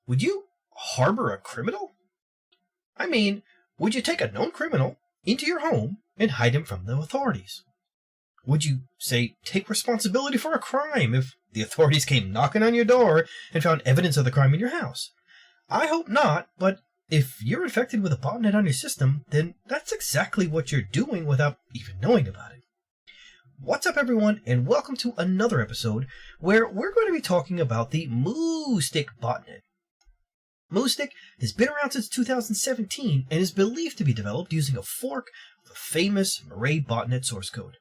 would you harbor a criminal? I mean, would you take a known criminal into your home and hide him from the authorities? Would you, say, take responsibility for a crime if the authorities came knocking on your door and found evidence of the crime in your house? I hope not, but if you're infected with a botnet on your system, then that's exactly what you're doing without even knowing about it. What's up, everyone, and welcome to another episode where we're going to be talking about the Muhstik Botnet. Muhstik has been around since 2017 and is believed to be developed using a fork of the famous Mirai botnet source code.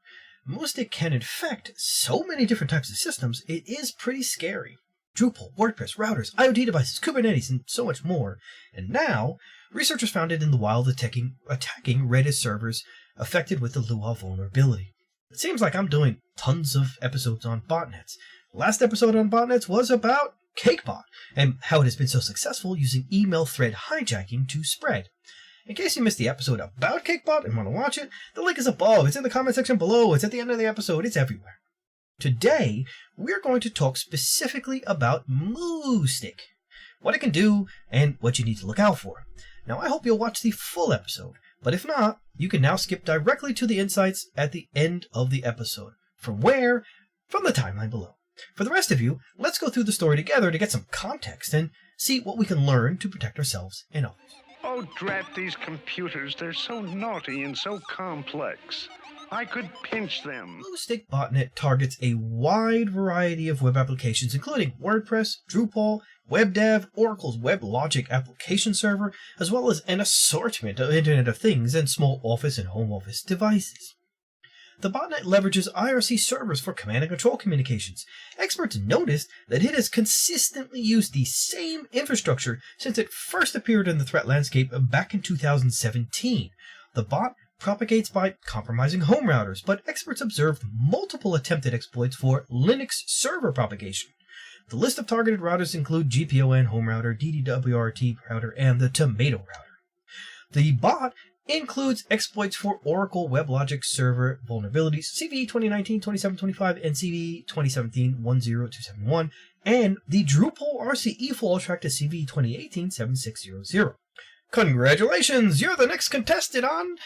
Muhstik can infect so many different types of systems, it is pretty scary. Drupal, WordPress, routers, IoT devices, Kubernetes, and so much more. And now, researchers found it in the wild attacking Redis servers affected with the Lua vulnerability. It seems like I'm doing tons of episodes on botnets. Last episode on botnets was about Cakebot and how it has been so successful using email thread hijacking to spread. In case you missed the episode about Cakebot and want to watch it, the link is above, it's in the comment section below, it's at the end of the episode, it's everywhere. Today, we're going to talk specifically about Muhstik, what it can do, and what you need to look out for. Now, I hope you'll watch the full episode, but if not, you can now skip directly to the insights at the end of the episode. From where? From the timeline below. For the rest of you, let's go through the story together to get some context and see what we can learn to protect ourselves and others. Oh, drat these computers. They're so naughty and so complex. I could pinch them. Muhstik Botnet targets a wide variety of web applications, including WordPress, Drupal, WebDev, Oracle's WebLogic application server, as well as an assortment of Internet of Things and small office and home office devices. The botnet leverages IRC servers for command and control communications. Experts noticed that it has consistently used the same infrastructure since it first appeared in the threat landscape back in 2017. The bot propagates by compromising home routers, but experts observed multiple attempted exploits for Linux server propagation. The list of targeted routers include GPON home router, DD-WRT router, and the Tomato router. The bot includes exploits for Oracle WebLogic server vulnerabilities, CVE-2019-2725 and CVE-2017-10271, and the Drupal RCE fault track to CVE-2018-7600. Congratulations! You're the next contestant on...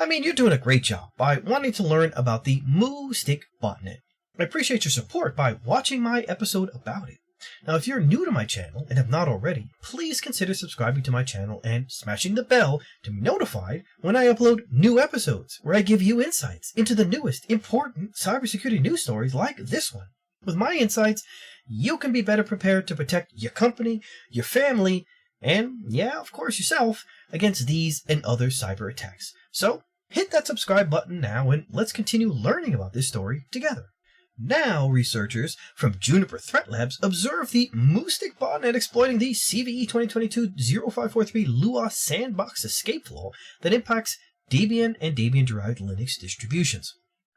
you're doing a great job by wanting to learn about the Muhstik Botnet. I appreciate your support by watching my episode about it. Now, if you're new to my channel and have not already, please consider subscribing to my channel and smashing the bell to be notified when I upload new episodes, where I give you insights into the newest important cybersecurity news stories like this one. With my insights, you can be better prepared to protect your company, your family, and, yeah, of course, yourself, against these and other cyber attacks. So, hit that subscribe button now and let's continue learning about this story together. Now, researchers from Juniper Threat Labs observed the Muhstik Botnet exploiting the CVE-2022-0543 Lua sandbox escape flaw that impacts Debian and Debian-derived Linux distributions.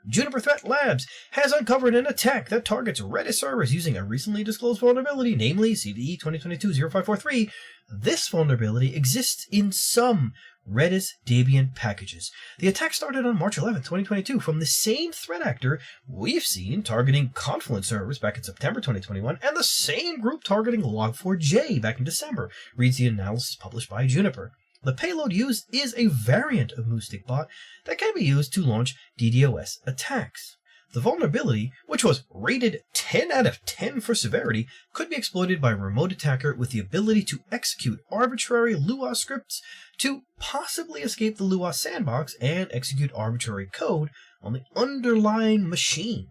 Juniper Threat Labs has uncovered an attack that targets Redis servers using a recently disclosed vulnerability, namely CVE-2022-0543. This vulnerability exists in some Redis Debian packages. The attack started on March 11, 2022 from the same threat actor we've seen targeting Confluent servers back in September 2021 and the same group targeting Log4j back in December, reads the analysis published by Juniper. The payload used is a variant of Muhstik Bot that can be used to launch DDoS attacks. The vulnerability, which was rated 10 out of 10 for severity, could be exploited by a remote attacker with the ability to execute arbitrary Lua scripts to possibly escape the Lua sandbox and execute arbitrary code on the underlying machine.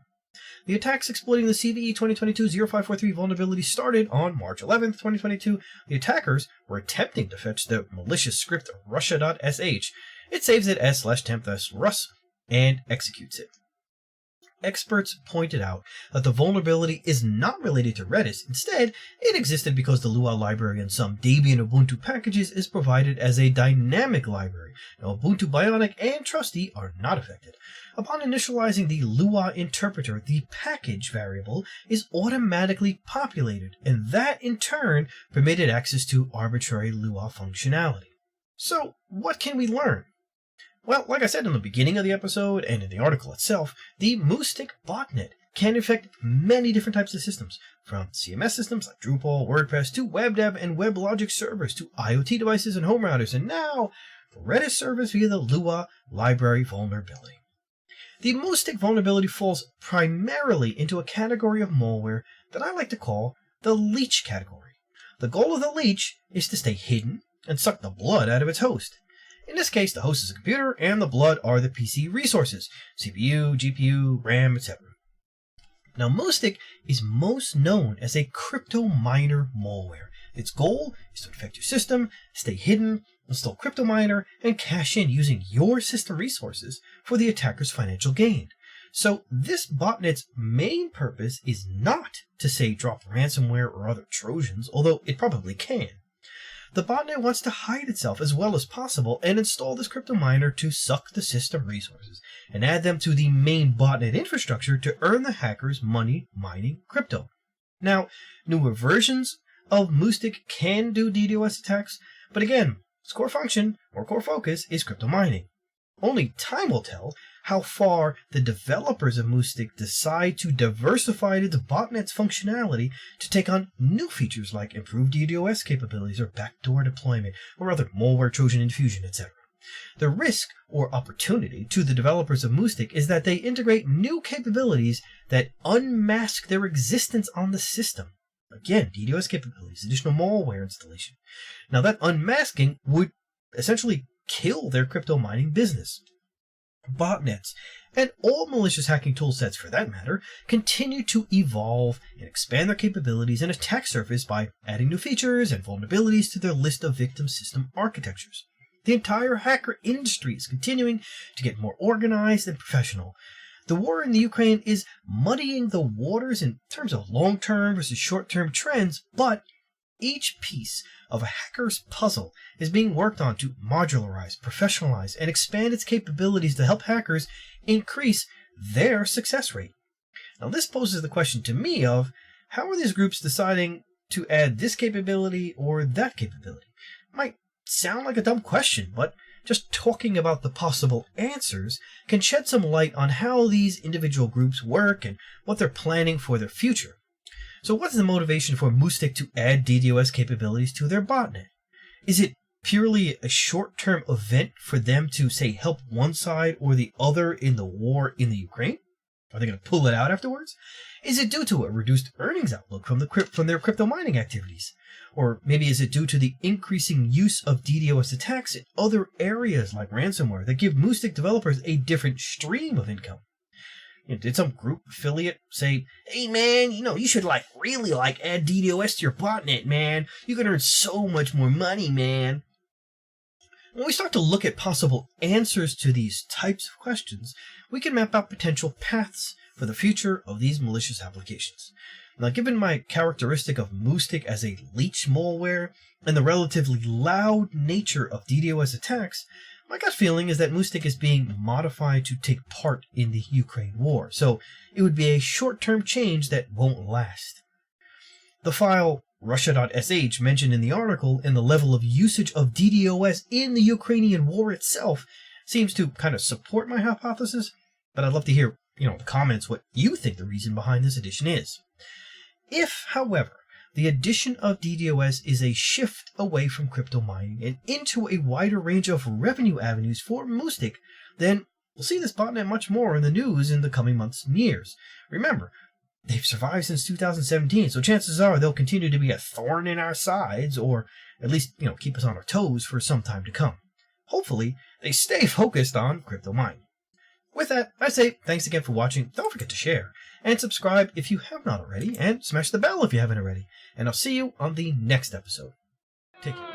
The attacks exploiting the CVE-2022-0543 vulnerability started on March 11, 2022. The attackers were attempting to fetch the malicious script russia.sh. It saves it as /temp/rus and executes it. Experts pointed out that the vulnerability is not related to Redis. Instead, it existed because the Lua library in some Debian Ubuntu packages is provided as a dynamic library. Now, Ubuntu Bionic and Trusty are not affected. Upon initializing the Lua interpreter, the package variable is automatically populated, and that in turn permitted access to arbitrary Lua functionality. So, what can we learn? Well, like I said in the beginning of the episode and in the article itself, the Muhstik Botnet can infect many different types of systems, from CMS systems like Drupal, WordPress, to web dev and WebLogic servers, to IoT devices and home routers, and now Redis servers via the Lua library vulnerability. The Muhstik vulnerability falls primarily into a category of malware that I like to call the leech category. The goal of the leech is to stay hidden and suck the blood out of its host. In this case, the host is a computer, and the blood are the PC resources, CPU, GPU, RAM, etc. Now, Muhstik is most known as a crypto miner malware. Its goal is to infect your system, stay hidden, install crypto miner, and cash in using your system resources for the attacker's financial gain. So this botnet's main purpose is not to, say, drop ransomware or other Trojans, although it probably can. The botnet wants to hide itself as well as possible and install this crypto miner to suck the system resources and add them to the main botnet infrastructure to earn the hackers money mining crypto. Now, newer versions of Muhstik can do DDoS attacks, but again, its core function or core focus is crypto mining. Only time will tell how far the developers of Muhstik decide to diversify its botnet's functionality to take on new features like improved DDoS capabilities or backdoor deployment or other malware Trojan infusion, etc. The risk or opportunity to the developers of Muhstik is that they integrate new capabilities that unmask their existence on the system. Again, DDoS capabilities, additional malware installation. Now that unmasking would essentially kill their crypto mining business. Botnets, and all malicious hacking toolsets for that matter, continue to evolve and expand their capabilities and attack surface by adding new features and vulnerabilities to their list of victim system architectures. The entire hacker industry is continuing to get more organized and professional. The war in the Ukraine is muddying the waters in terms of long-term versus short-term trends, but each piece of a hacker's puzzle is being worked on to modularize, professionalize, and expand its capabilities to help hackers increase their success rate. Now, this poses the question to me of, how are these groups deciding to add this capability or that capability? It might sound like a dumb question, but just talking about the possible answers can shed some light on how these individual groups work and what they're planning for their future. So what's the motivation for Muhstik to add DDoS capabilities to their botnet? Is it purely a short-term event for them to, say, help one side or the other in the war in the Ukraine? Are they going to pull it out afterwards? Is it due to a reduced earnings outlook from their crypto mining activities? Or maybe is it due to the increasing use of DDoS attacks in other areas like ransomware that give Muhstik developers a different stream of income? Did some group affiliate say, hey man, you should really add DDoS to your botnet, man. You can earn so much more money, man. When we start to look at possible answers to these types of questions, we can map out potential paths for the future of these malicious applications. Now, given my characteristic of Muhstik as a leech malware and the relatively loud nature of DDoS attacks, my gut feeling is that Muhstik is being modified to take part in the Ukraine war, so it would be a short-term change that won't last. The file Russia.sh mentioned in the article and the level of usage of DDoS in the Ukrainian war itself seems to kind of support my hypothesis, but I'd love to hear, in the comments what you think the reason behind this addition is. If, however, the addition of DDoS is a shift away from crypto mining and into a wider range of revenue avenues for Muhstik, then we'll see this botnet much more in the news in the coming months and years. Remember, they've survived since 2017, so chances are they'll continue to be a thorn in our sides, or at least, keep us on our toes for some time to come. Hopefully, they stay focused on crypto mining. With that, I say thanks again for watching. Don't forget to share and subscribe if you have not already, and smash the bell if you haven't already. And I'll see you on the next episode. Take care.